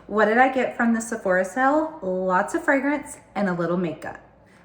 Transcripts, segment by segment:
What did I get from the Sephora sale? Lots of fragrance and a little makeup.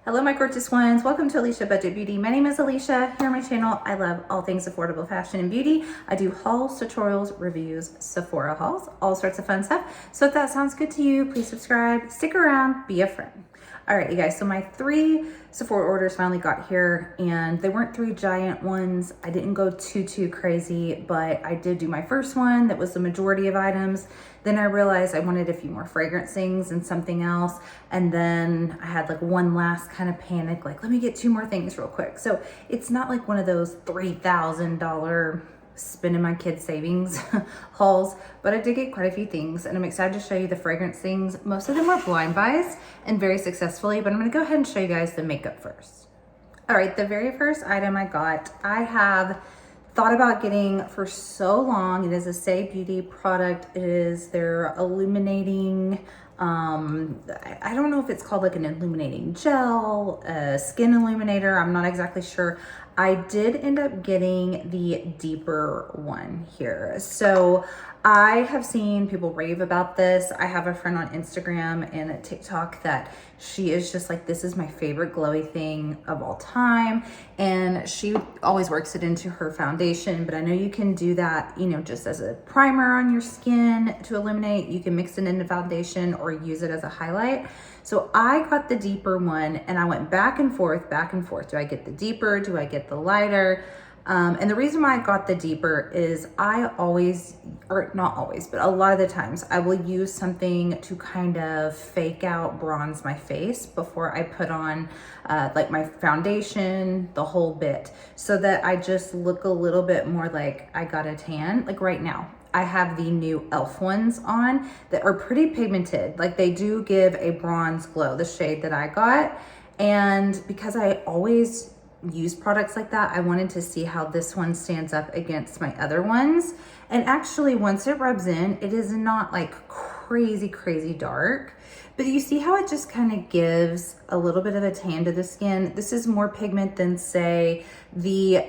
Hello, my gorgeous ones. Welcome to Alicia Budget Beauty. My name is Alicia. Here on my channel, I love all things affordable fashion and beauty. I do hauls, tutorials, reviews, Sephora hauls, all sorts of fun stuff. So if that sounds good to you, please subscribe, stick around, be a friend. All right, you guys, so my 3 Sephora orders finally got here, and they weren't 3 giant ones. I didn't go too crazy, but I did do my first one. That was the majority of items. Then I realized I wanted a few more fragrance things and something else. And then I had like one last kind of panic, like, let me get 2 more things real quick. So it's not like one of those $3,000 spending my kids' savings hauls, but I did get quite a few things, and I'm excited to show you the fragrance things. Most of them were blind buys and very successfully, but I'm gonna go ahead and show you guys the makeup first. All right, the very first item I got, I have thought about getting for so long. It is a SAIE Beauty product. It is their illuminating, I don't know if it's called like an illuminating gel, a skin illuminator. I'm not exactly sure. I did end up getting the deeper one here. So I have seen people rave about this. I have a friend on Instagram and a TikTok that she is just like, this is my favorite glowy thing of all time. And she always works it into her foundation, but I know you can do that, you know, just as a primer on your skin to illuminate. You can mix it into foundation or use it as a highlight. So I got the deeper one and I went back and forth. Do I get the deeper? Do I get the lighter? And the reason why I got the deeper is I always, or not always, but a lot of the times I will use something to kind of fake out bronze my face before I put on like my foundation, the whole bit, so that I just look a little bit more like I got a tan. Like right now, I have the new e.l.f. ones on that are pretty pigmented. Like they do give a bronze glow, the shade that I got. And because I always use products like that, I wanted to see how this one stands up against my other ones. And actually, once it rubs in, it is not like crazy dark, but you see how it just kind of gives a little bit of a tan to the skin. This is more pigment than, say, the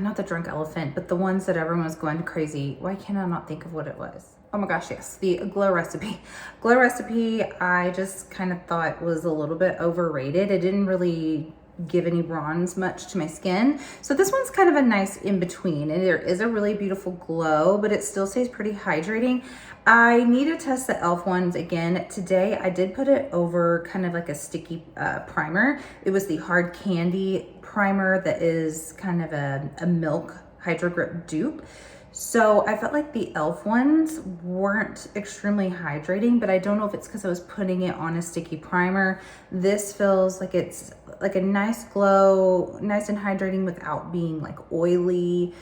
not the Drunk Elephant, but the ones that everyone was going crazy. Why can I not think of what it was? Oh my gosh, yes, the Glow Recipe. Glow Recipe, I just kind of thought was a little bit overrated. It didn't really give any bronze much to my skin. So this one's kind of a nice in between, and there is a really beautiful glow, but it still stays pretty hydrating. I need to test the e.l.f. ones again today. I did put it over kind of like a sticky primer. It was the Hard Candy primer that is kind of a Milk Hydro Grip dupe. So I felt like the e.l.f. ones weren't extremely hydrating, but I don't know if it's because I was putting it on a sticky primer. This feels like it's like a nice glow, nice and hydrating without being like oily,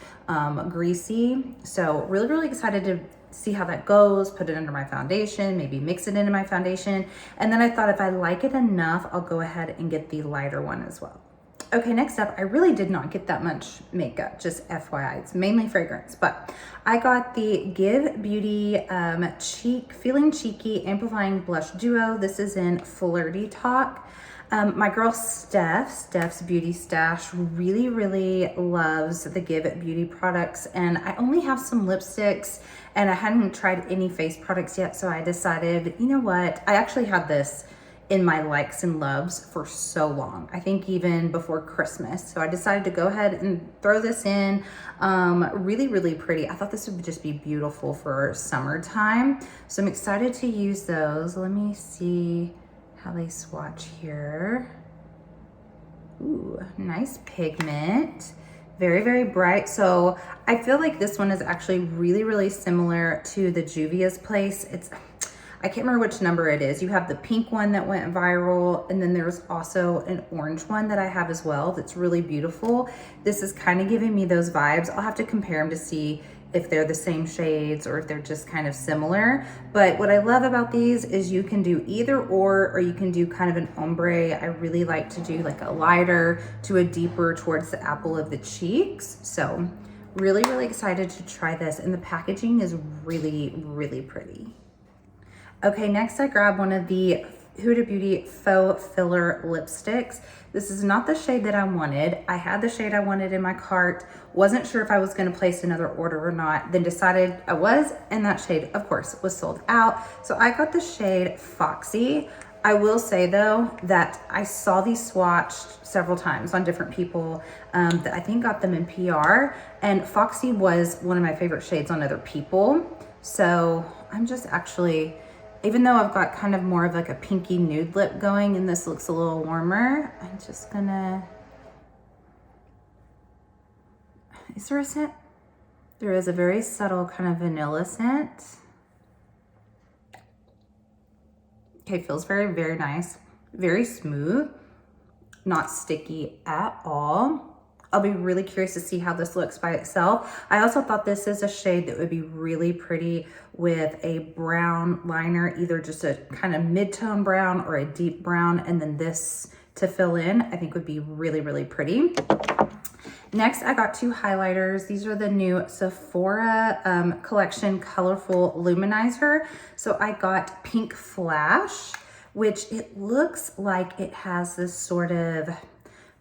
greasy. So really excited to see how that goes, put it under my foundation, maybe mix it into my foundation. And then I thought if I like it enough, I'll go ahead and get the lighter one as well. Okay, next up, I really did not get that much makeup, just FYI. It's mainly fragrance, but I got the Give Beauty Feeling Cheeky Amplifying Blush Duo. This is in Flirty Talk. My girl Steph's Beauty Stash really loves the Give Beauty products, and I only have some lipsticks and I hadn't tried any face products yet, so I decided, you know what, I actually had this in my likes and loves for so long, I think even before Christmas. So I decided to go ahead and throw this in. Really pretty. I thought this would just be beautiful for summertime. So I'm excited to use those. Let me see how they swatch here. Ooh, nice pigment. Very bright. So I feel like this one is actually really similar to the Juvia's Place. I can't remember which number it is. You have the pink one that went viral, and then there's also an orange one that I have as well that's really beautiful. This is kind of giving me those vibes. I'll have to compare them to see if they're the same shades or if they're just kind of similar. But what I love about these is you can do either or you can do kind of an ombre. I really like to do like a lighter to a deeper towards the apple of the cheeks. So really excited to try this, and the packaging is really pretty. Okay, next I grabbed one of the Huda Beauty Faux Filler Lipsticks. This is not the shade that I wanted. I had the shade I wanted in my cart, wasn't sure if I was gonna place another order or not, then decided I was, and that shade, of course, was sold out. So I got the shade Foxy. I will say though, that I saw these swatched several times on different people that I think got them in PR, and Foxy was one of my favorite shades on other people. So I'm just actually, even though I've got kind of more of like a pinky nude lip going and this looks a little warmer, I'm just gonna, is there a scent? There is a very subtle kind of vanilla scent. Okay, feels very, very nice. Very smooth, not sticky at all. I'll be really curious to see how this looks by itself. I also thought this is a shade that would be really pretty with a brown liner, either just a kind of mid-tone brown or a deep brown, and then this to fill in, I think would be really, really pretty. Next, I got two highlighters. These are the new Sephora collection Colorful Luminizer. So I got Pink Flash, which it looks like it has this sort of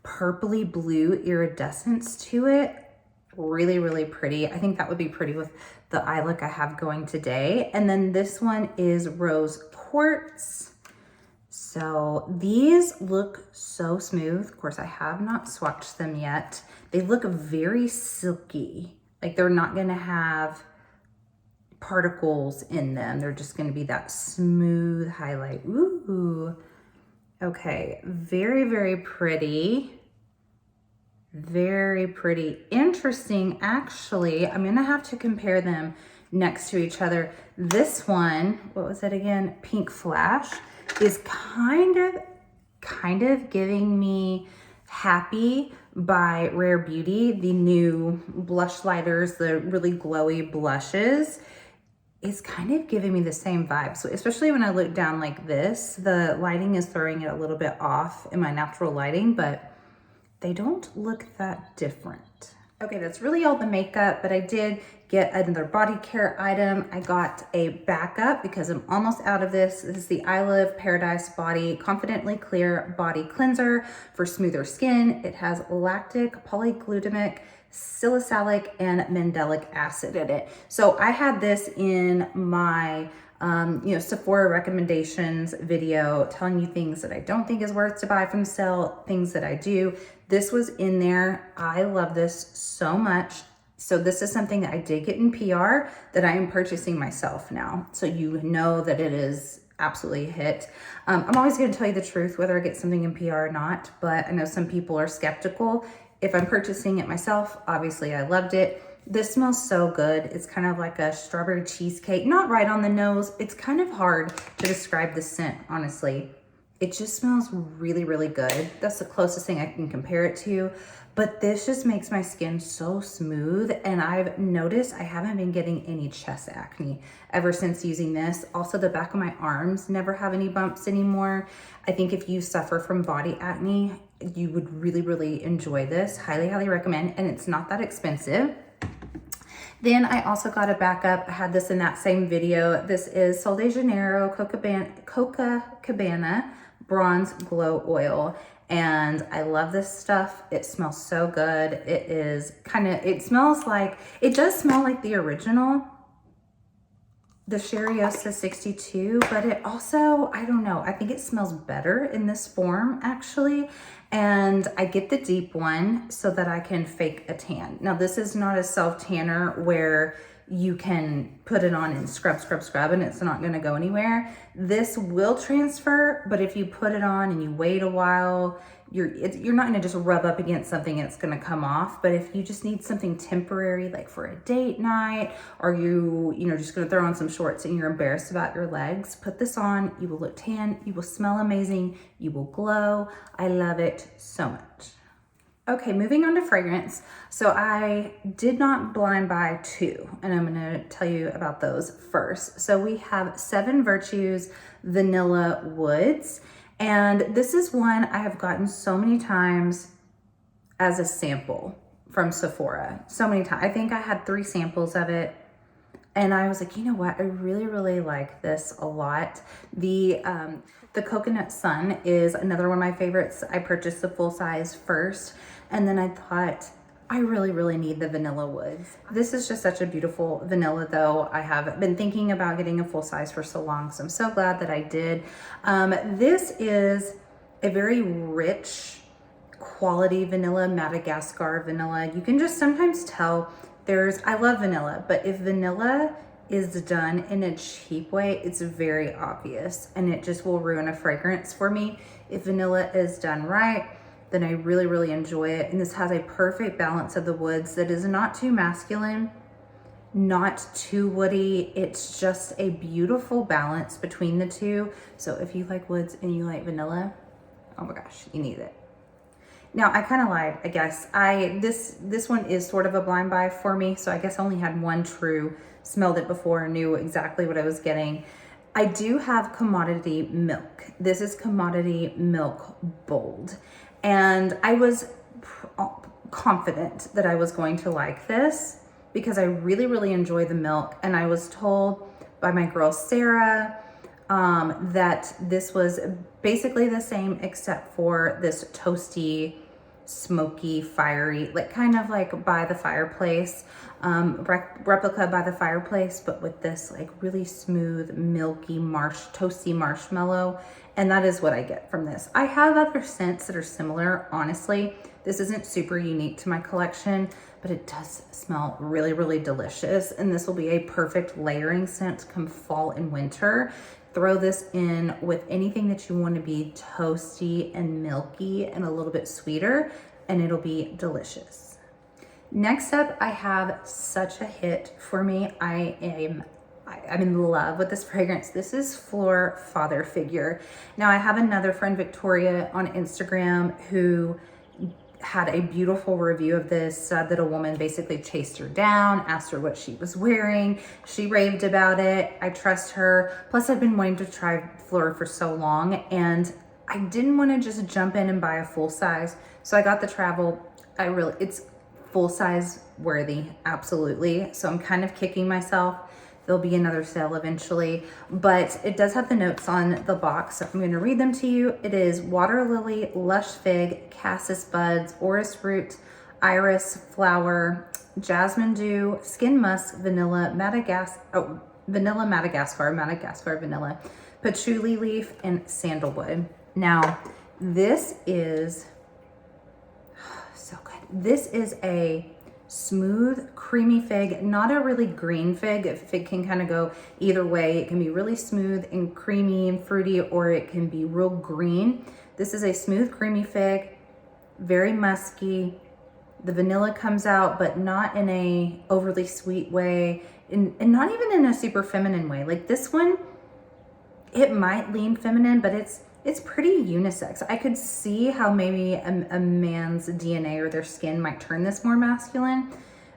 purpley blue iridescence to it. Really, really pretty. I think that would be pretty with the eye look I have going today. And then this one is Rose Quartz. So these look so smooth. Of course, I have not swatched them yet. They look very silky. Like they're not gonna have particles in them. They're just gonna be that smooth highlight. Ooh. Okay, very, very pretty. Very pretty. Interesting, actually. I'm gonna have to compare them next to each other. This one, what was it again? Pink Flash is kind of giving me Happy by Rare Beauty, the new blush lighters, the really glowy blushes. It's kind of giving me the same vibe. So especially when I look down like this, the lighting is throwing it a little bit off in my natural lighting, but they don't look that different. Okay, that's really all the makeup, but I did get another body care item. I got a backup because I'm almost out of this. This is the I Live Paradise Body Confidently Clear Body Cleanser for smoother skin. It has lactic, polyglutamic, salicylic, and mandelic acid in it. So I had this in my Sephora recommendations video, telling you things that I don't think is worth to buy from the sale, things that I do. This was in there. I love this so much. So this is something that I did get in PR that I am purchasing myself now. So you know that it is absolutely a hit. I'm always going to tell you the truth, whether I get something in PR or not, but I know some people are skeptical. If I'm purchasing it myself, obviously I loved it. This smells so good. It's kind of like a strawberry cheesecake, not right on the nose. It's kind of hard to describe the scent, honestly. It just smells really, really good. That's the closest thing I can compare it to. But this just makes my skin so smooth, and I've noticed I haven't been getting any chest acne ever since using this. Also, the back of my arms never have any bumps anymore. I think if you suffer from body acne, you would really, really enjoy this. Highly, highly recommend, and it's not that expensive. Then I also got a backup. I had this in that same video. This is Sol de Janeiro Copacabana Bronze Glow Oil. And I love this stuff. It smells so good. It is it smells like, it does smell like the original, the Sheriosa 62, but it also, I don't know, I think it smells better in this form actually. And I get the deep one so that I can fake a tan. Now this is not a self tanner where you can put it on and scrub, and it's not gonna go anywhere. This will transfer, but if you put it on and you wait a while, you're not gonna just rub up against something and it's gonna come off. But if you just need something temporary, like for a date night, or you just gonna throw on some shorts and you're embarrassed about your legs, put this on. You will look tan, you will smell amazing, you will glow. I love it so much. Okay, moving on to fragrance. So I did not blind buy two, and I'm gonna tell you about those first. So we have 7 Virtues Vanilla Woods, and this is one I have gotten so many times as a sample from Sephora. So many times. I think I had 3 samples of it. And I was like, you know what? I really, really like this a lot. The Coconut Sun is another one of my favorites. I purchased the full size first, and then I thought, I really, really need the Vanilla Woods. This is just such a beautiful vanilla though. I have been thinking about getting a full size for so long, so I'm so glad that I did. This is a very rich quality vanilla, Madagascar vanilla. You can just sometimes tell I love vanilla, but if vanilla is done in a cheap way, it's very obvious and it just will ruin a fragrance for me. If vanilla is done right, then I really, really enjoy it. And this has a perfect balance of the woods that is not too masculine, not too woody. It's just a beautiful balance between the two. So if you like woods and you like vanilla, oh my gosh, you need it. Now I kind of lied, I guess. This one is sort of a blind buy for me, so I guess I only had one true, smelled it before, knew exactly what I was getting. I do have Commodity Milk. This is Commodity Milk Bold. And I was confident that I was going to like this because I really, really enjoy the milk. And I was told by my girl Sarah that this was basically the same except for this toasty, smoky, fiery, like kind of like by the fireplace, replica by the fireplace, but with this like really smooth, milky, toasty marshmallow. And that is what I get from this. I have other scents that are similar, honestly. This isn't super unique to my collection, but it does smell really, really delicious. And this will be a perfect layering scent come fall and winter. Throw this in with anything that you want to be toasty and milky and a little bit sweeter, and it'll be delicious. Next up, I have such a hit for me. I'm in love with this fragrance. This is Phlur Father Figure. Now I have another friend, Victoria, on Instagram who had a beautiful review of this, said that a woman basically chased her down, asked her what she was wearing. She raved about it. I trust her. Plus I've been wanting to try Phlur for so long and I didn't want to just jump in and buy a full size. So I got the travel. It's full size worthy, absolutely. So I'm kind of kicking myself. There'll be another sale eventually, but it does have the notes on the box. So I'm going to read them to you. It is water lily, lush fig, cassis buds, orris root, iris, flower, jasmine dew, skin musk, vanilla, Madagascar vanilla, patchouli leaf, and sandalwood. Now, this is so good. This is a smooth, creamy fig, not a really green fig. A fig can kind of go either way. It can be really smooth and creamy and fruity, or it can be real green. This is a smooth, creamy fig, very musky. The vanilla comes out, but not in a overly sweet way, and not even in a super feminine way. Like this one, it might lean feminine, but it's pretty unisex. I could see how maybe a man's DNA or their skin might turn this more masculine.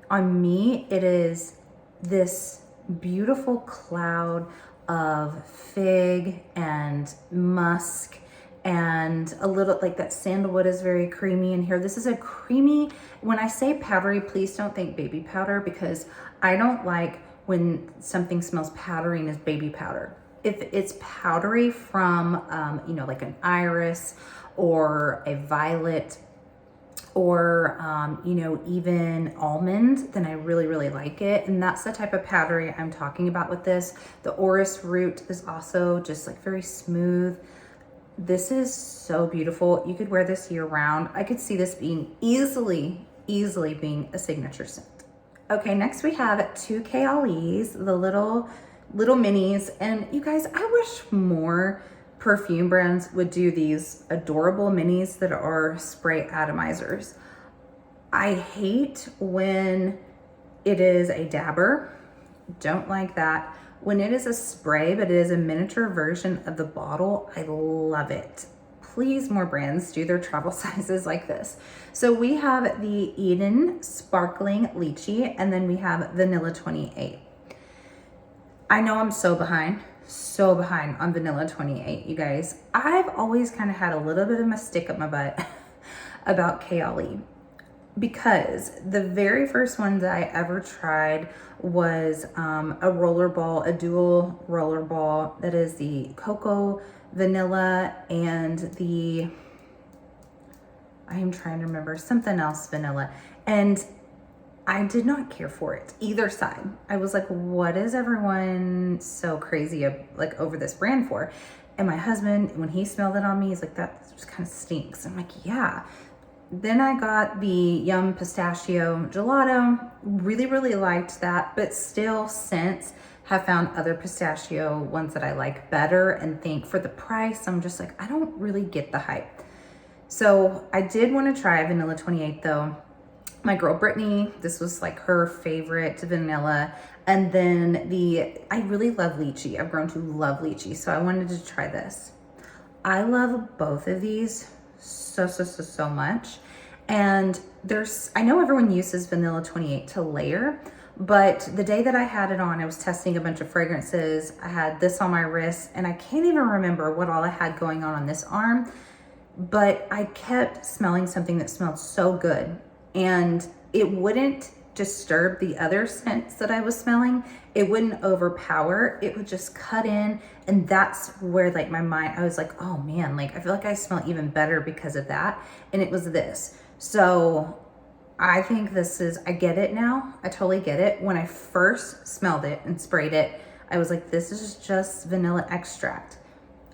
On me, it is this beautiful cloud of fig and musk and a little, like that sandalwood is very creamy in here. This is a creamy, when I say powdery, please don't think baby powder, because I don't like when something smells powdery and is baby powder. If it's powdery from, like an iris or a violet or, even almond, then I really, really like it. And that's the type of powdery I'm talking about with this. The orris root is also just like very smooth. This is so beautiful. You could wear this year round. I could see this being easily being a signature scent. Okay, next we have two Kayalis, the little minis. And you guys, I wish more perfume brands would do these adorable minis that are spray atomizers. I hate when it is a dabber. Don't like that. When it is a spray, but it is a miniature version of the bottle, I love it. Please, more brands do their travel sizes like this. So we have the Eden Sparkling Lychee, and then we have Vanilla 28. I know I'm so behind on Vanilla 28, you guys. I've always kind of had a little bit of a stick up my butt about Kayali. because the very first one that I ever tried was a roller ball, a dual roller ball that is the cocoa vanilla and the, I am trying to remember something else vanilla, and I did not care for it, either side. I was like, what is everyone so crazy like over this brand for? And my husband, when he smelled it on me, he's like, that just kind of stinks. I'm like, yeah. Then I got the Yum Pistachio Gelato. Really liked that, but still since have found other pistachio ones that I like better and think for the price, I'm just like, I don't really get the hype. So I did want to try Vanilla 28 though. My girl Brittany, this was like her favorite vanilla. And then I really love lychee. I've grown to love lychee, so I wanted to try this. I love both of these so much. And I know everyone uses Vanilla 28 to layer, but the day that I had it on, I was testing a bunch of fragrances. I had this on my wrist, and I can't even remember what all I had going on this arm, but I kept smelling something that smelled so good, and it wouldn't disturb the other scents that I was smelling. It wouldn't overpower, it would just cut in. And that's where like my mind, I was like, oh man, like I feel like I smell even better because of that. And it was this. So I think this is, I get it now. I totally get it. When I first smelled it and sprayed it, I was like, this is just vanilla extract.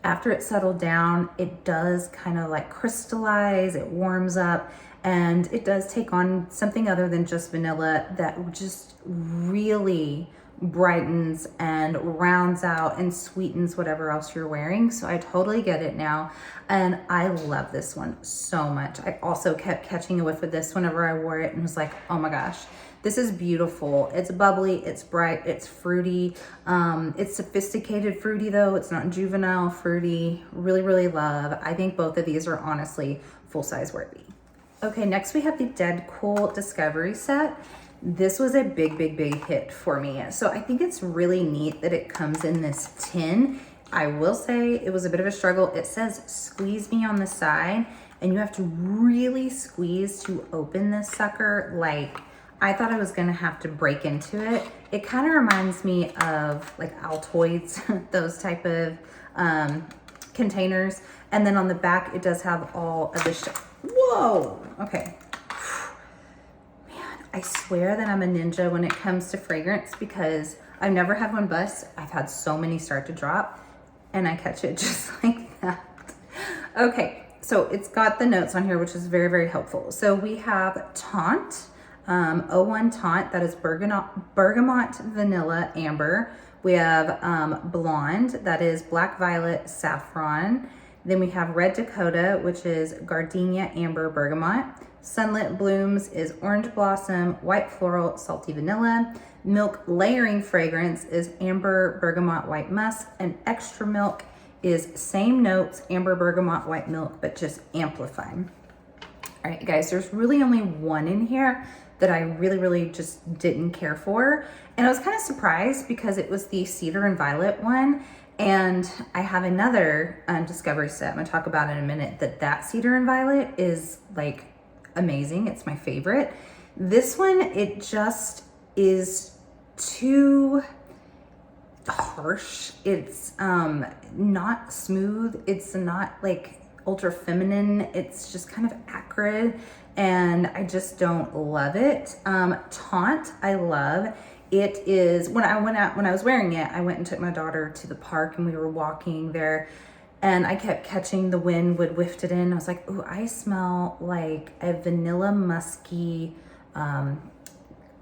After it settled down, it does kind of like crystallize, it warms up, and it does take on something other than just vanilla that just really brightens and rounds out and sweetens whatever else you're wearing. So I totally get it now. And I love this one so much. I also kept catching a whiff of this whenever I wore it and was like, oh my gosh, this is beautiful. It's bubbly, it's bright, it's fruity. It's sophisticated fruity though. It's not juvenile fruity. Really love. I think both of these are honestly full size worthy. Okay, next we have the Deadcool Discovery Set. This was a big hit for me. So I think it's really neat that it comes in this tin. I will say it was a bit of a struggle. It says squeeze me on the side, and you have to really squeeze to open this sucker. Like, I thought I was gonna have to break into it. It kind of reminds me of like Altoids, those type of containers. And then on the back, it does have all of the whoa, okay. Man, I swear that I'm a ninja when it comes to fragrance because I've never had one bust. I've had so many start to drop, and I catch it just like that. Okay, so it's got the notes on here, which is very helpful. So we have Taunt, 01 Taunt, that is bergamot vanilla amber. We have Blonde, that is black violet saffron. Then we have Red Dakota, which is gardenia amber bergamot. Sunlit Blooms is orange blossom, white floral, salty vanilla. Milk layering fragrance is amber bergamot white musk, and extra milk is same notes, amber bergamot white milk, but just amplified. All right, guys, there's really only one in here that I really just didn't care for. And I was kind of surprised because it was the Cedar and Violet one. And I have another Discovery Set I'm gonna talk about in a minute that Cedar and Violet is like amazing. It's my favorite. This one, it just is too harsh. It's not smooth. It's not like ultra feminine. It's just kind of acrid, and I just don't love it. Taunt, I love. It is, when I was wearing it, I went and took my daughter to the park and we were walking there, and I kept catching the wind would whiffed it in. I was like, ooh, I smell like a vanilla musky,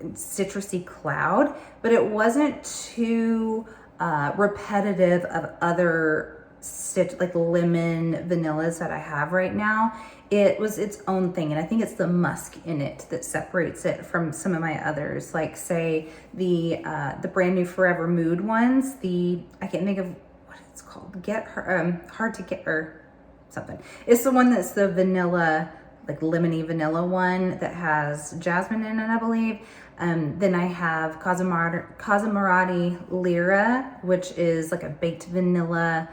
citrusy cloud, but it wasn't too repetitive of other like lemon vanillas that I have right now. It was its own thing, and I think it's the musk in it that separates it from some of my others, like say the brand new Forever Mood ones. I can't think of what it's called. Hard to get or something. It's the one that's the vanilla, like lemony vanilla one that has jasmine in it, I believe. Then I have Cosmomarati Lyra, which is like a baked vanilla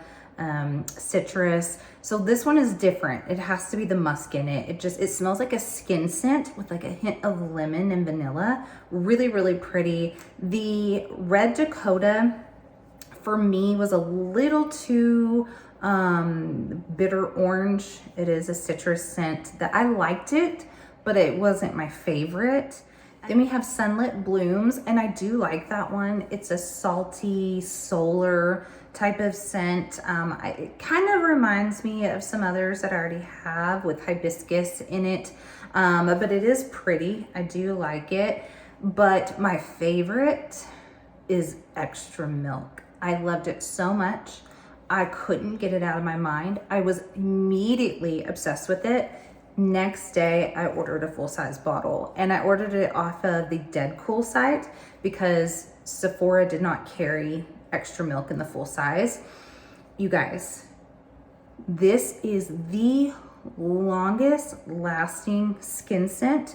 citrus. So this one is different. It has to be the musk in it. It smells like a skin scent with like a hint of lemon and vanilla. Really, really pretty. The Red Dakota for me was a little too bitter orange. It is a citrus scent that I liked it, but it wasn't my favorite. Then we have Sunlit Blooms, and I do like that one. It's a salty, solar type of scent. It kind of reminds me of some others that I already have with hibiscus in it, but it is pretty. I do like it, but my favorite is Extra Milk. I loved it so much. I couldn't get it out of my mind. I was immediately obsessed with it. Next day, I ordered a full-size bottle, and I ordered it off of the Deadcool site because Sephora did not carry Extra Milk in the full size. You guys, this is the longest lasting skin scent,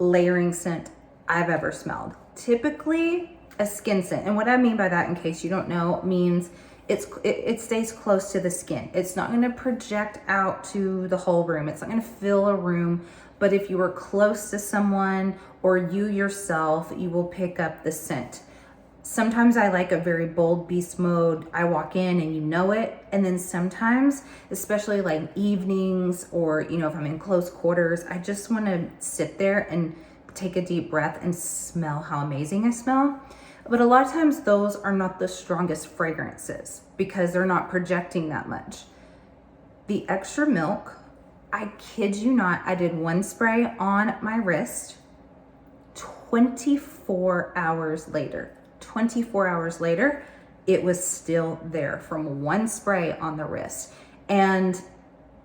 layering scent I've ever smelled. Typically a skin scent, and what I mean by that, in case you don't know, means it stays close to the skin. It's not going to project out to the whole room. It's not going to fill a room, but if you are close to someone or you yourself, you will pick up the scent. Sometimes I like a very bold beast mode. I walk in and you know it. And then sometimes, especially like evenings or, you know, if I'm in close quarters, I just want to sit there and take a deep breath and smell how amazing I smell. But a lot of times those are not the strongest fragrances because they're not projecting that much. The Extra Milk, I kid you not, I did one spray on my wrist. 24 hours later, it was still there from one spray on the wrist. And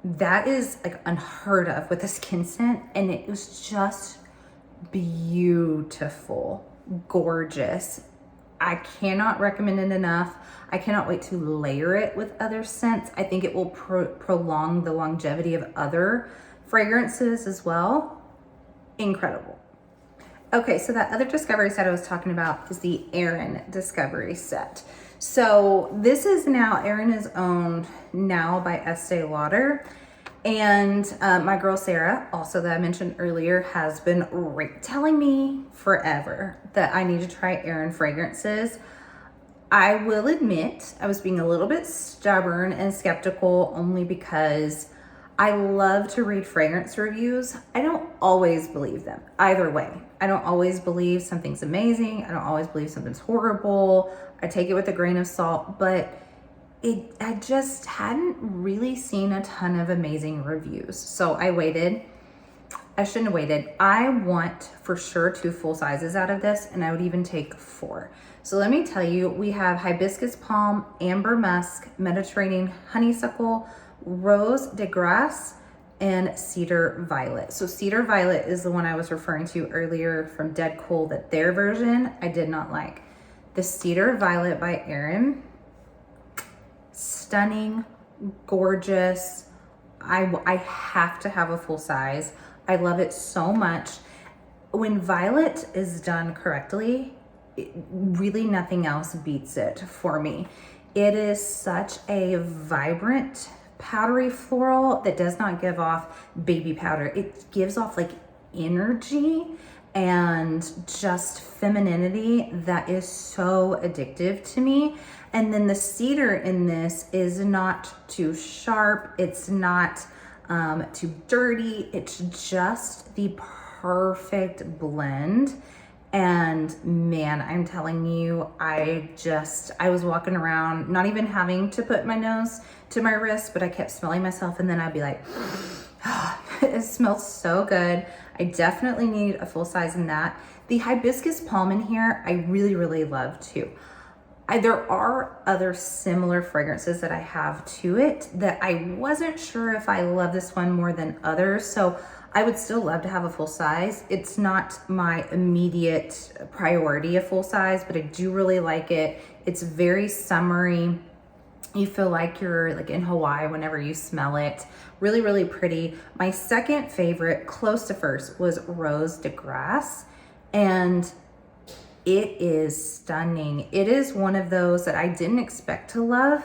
that is like unheard of with a skin scent. And it was just beautiful, gorgeous. I cannot recommend it enough. I cannot wait to layer it with other scents. I think it will prolong the longevity of other fragrances as well. Incredible. Okay, so that other discovery set I was talking about is the Aerin discovery set. So this is now, Aerin is owned now by Estee Lauder. And my girl Sarah, also that I mentioned earlier, has been telling me forever that I need to try Aerin fragrances. I will admit I was being a little bit stubborn and skeptical only because I love to read fragrance reviews. I don't always believe them either way. I don't always believe something's amazing. I don't always believe something's horrible. I take it with a grain of salt, but I just hadn't really seen a ton of amazing reviews. So I waited. I shouldn't have waited. I want for sure 2 full sizes out of this, and I would even take 4. So let me tell you, we have hibiscus palm, amber musk, Mediterranean honeysuckle, rose de grace, and cedar violet. So cedar violet is the one I was referring to earlier from Deadcool, that their version I did not like. The cedar violet by Aerin, stunning, gorgeous. I have to have a full size. I love it so much. When violet is done correctly, really nothing else beats it for me. It is such a vibrant, powdery floral that does not give off baby powder. It gives off like energy and just femininity that is so addictive to me. And then the cedar in this is not too sharp. It's not too dirty. It's just the perfect blend. And man, I'm telling you, I was walking around, not even having to put my nose to my wrist, but I kept smelling myself, and then I'd be like, oh, it smells so good. I definitely need a full size in that. The hibiscus palm in here, I really, really love too. There are other similar fragrances that I have to it that I wasn't sure if I love this one more than others. So I would still love to have a full size. It's not my immediate priority, a full size, but I do really like it. It's very summery. You feel like you're like in Hawaii whenever you smell it. Really, really pretty. My second favorite, close to first, was Rose de Grace. And it is stunning. It is one of those that I didn't expect to love.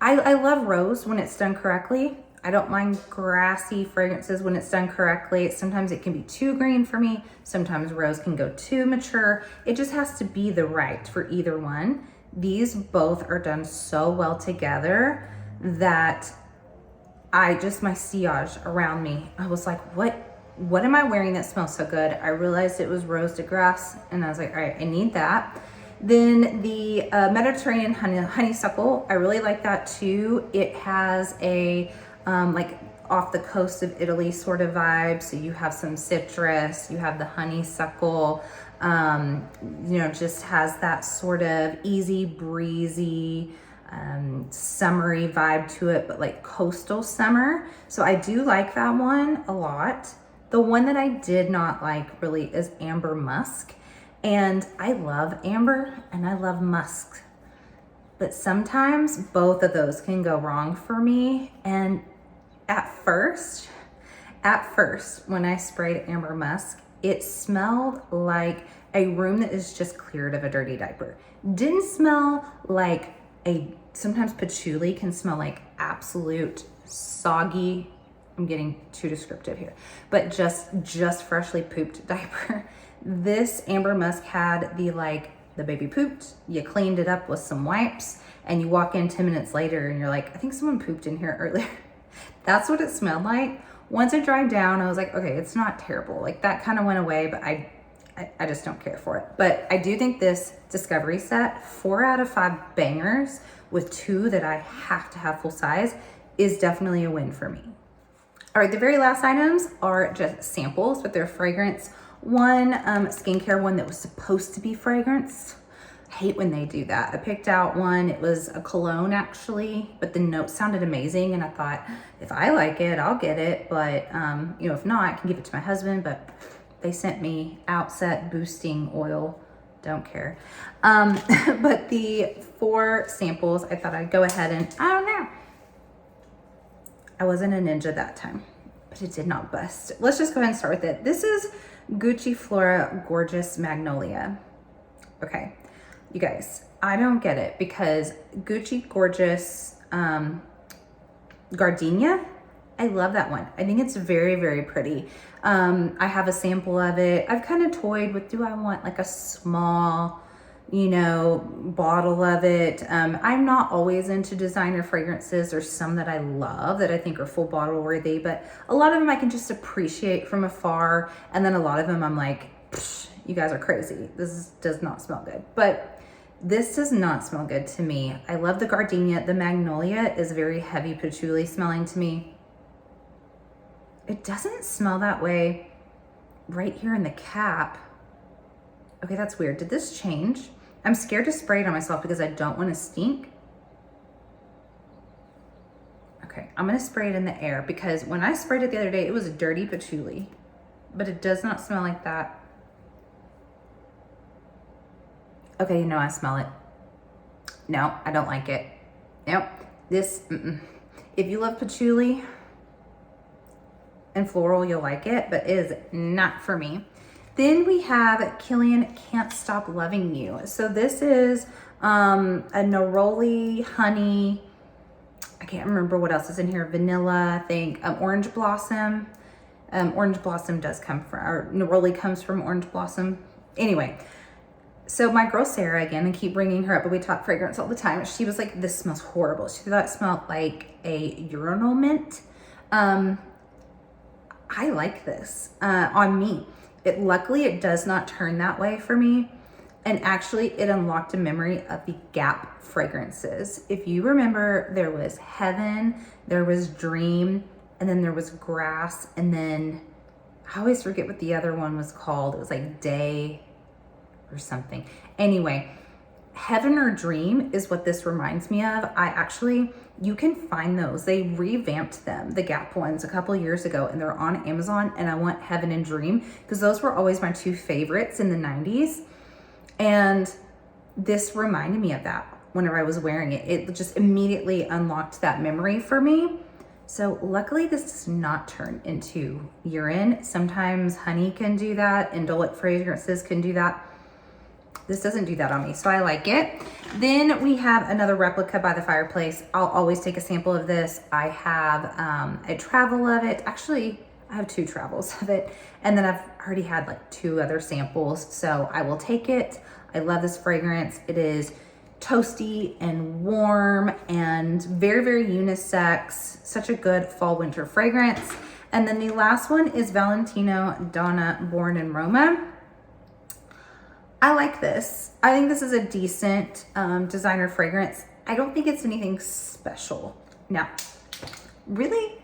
I love rose when it's done correctly. I don't mind grassy fragrances when it's done correctly. Sometimes it can be too green for me. Sometimes rose can go too mature. It just has to be the right for either one. These both are done so well together that my sillage around me, I was like, what am I wearing that smells so good? I realized it was rose de grace, and I was like, all right, I need that. Then the Mediterranean honeysuckle, I really like that too. It has a like off the coast of Italy sort of vibe. So you have some citrus, you have the honeysuckle, you know, just has that sort of easy breezy, summery vibe to it, but like coastal summer. So I do like that one a lot. The one that I did not like really is Amber Musk. And I love amber and I love musk, but sometimes both of those can go wrong for me. And at first, when I sprayed amber musk, it smelled like a room that is just cleared of a dirty diaper. Didn't smell like sometimes patchouli can smell like absolute soggy, I'm getting too descriptive here, but just freshly pooped diaper. This amber musk had the baby pooped, you cleaned it up with some wipes, and you walk in 10 minutes later and you're like, I think someone pooped in here earlier. That's what it smelled like. Once it dried down, I was like, okay, it's not terrible. Like that kind of went away, but I just don't care for it. But I do think this Discovery set, 4 out of 5 bangers with 2 that I have to have full size, is definitely a win for me. All right, the very last items are just samples with their fragrance. One skincare one that was supposed to be fragrance. I hate when they do that. I picked out one, it was a cologne actually, but the note sounded amazing and I thought, if I like it, I'll get it. But you know, if not, I can give it to my husband, but they sent me Outset Boosting Oil. Don't care. But the 4 samples, I thought I'd go ahead and, I don't know. I wasn't a ninja that time, but it did not bust. Let's just go ahead and start with it. This is Gucci Flora Gorgeous Magnolia. Okay, you guys, I don't get it because Gucci Gorgeous Gardenia, I love that one. I think it's very, very pretty. I have a sample of it. I've kind of toyed with, do I want like a small, you know, bottle of it. I'm not always into designer fragrances. There's some that I love that I think are full bottle worthy, but a lot of them I can just appreciate from afar. And then a lot of them I'm like, you guys are crazy. Does not smell good. But this does not smell good to me. I love the gardenia. The magnolia is very heavy patchouli smelling to me. It doesn't smell that way right here in the cap. Okay, that's weird. Did this change? I'm scared to spray it on myself because I don't want to stink. Okay, I'm gonna spray it in the air because when I sprayed it the other day, it was a dirty patchouli, but it does not smell like that. Okay, you know, I smell it. No, I don't like it. Nope, this, if you love patchouli and floral, you'll like it, but it is not for me. Then we have Kilian Can't Stop Loving You. So this is a neroli honey. I can't remember what else is in here. Vanilla, I think, orange blossom. Orange blossom does come from, or neroli comes from orange blossom. Anyway, so my girl Sarah, again, I keep bringing her up, but we talk fragrance all the time. She was like, this smells horrible. She thought it smelled like a urinal mint. I like this on me. Luckily, it does not turn that way for me. And actually, it unlocked a memory of the Gap fragrances. If you remember, there was Heaven, there was Dream, and then there was Grass, and then I always forget what the other one was called. It was like Day or something. Anyway, Heaven or Dream is what this reminds me of. You can find those. They revamped them, the Gap ones, a couple years ago, and they're on Amazon, and I want Heaven and Dream because those were always my 2 favorites in the 90s. And this reminded me of that whenever I was wearing it. It just immediately unlocked that memory for me. So luckily this does not turn into urine. Sometimes honey can do that, indolent fragrances can do that. This doesn't do that on me, so I like it. Then we have another replica by the fireplace. I'll always take a sample of this. I have a travel of it. Actually, I have 2 travels of it. And then I've already had like 2 other samples, so I will take it. I love this fragrance. It is toasty and warm and very, very unisex. Such a good fall winter fragrance. And then the last one is Valentino Donna Born in Roma. I like this. I think this is a decent designer fragrance. I don't think it's anything special. Now, really,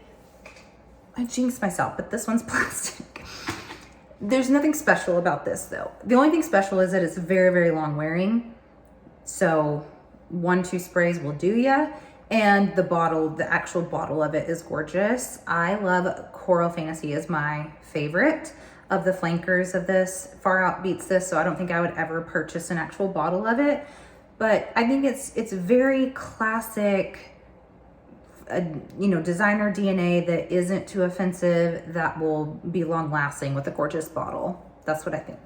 I jinxed myself, but this one's plastic. There's nothing special about this though. The only thing special is that it's very, very long wearing. So 1-2 sprays will do ya. And the bottle, the actual bottle of it is gorgeous. I love Coral Fantasy is my favorite of the flankers of this. Far outbeats this, so I don't think I would ever purchase an actual bottle of it. But I think it's very classic, you know, designer DNA that isn't too offensive, that will be long lasting with a gorgeous bottle. That's what I think.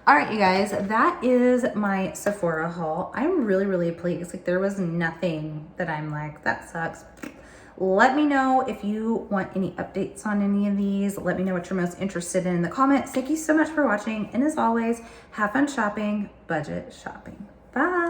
All right, you guys, that is my Sephora haul. I'm really, really pleased. Like, there was nothing that I'm like, that sucks. Let me know if you want any updates on any of these. Let me know what you're most interested in the comments. Thank you so much for watching. And as always, have fun shopping, budget shopping. Bye.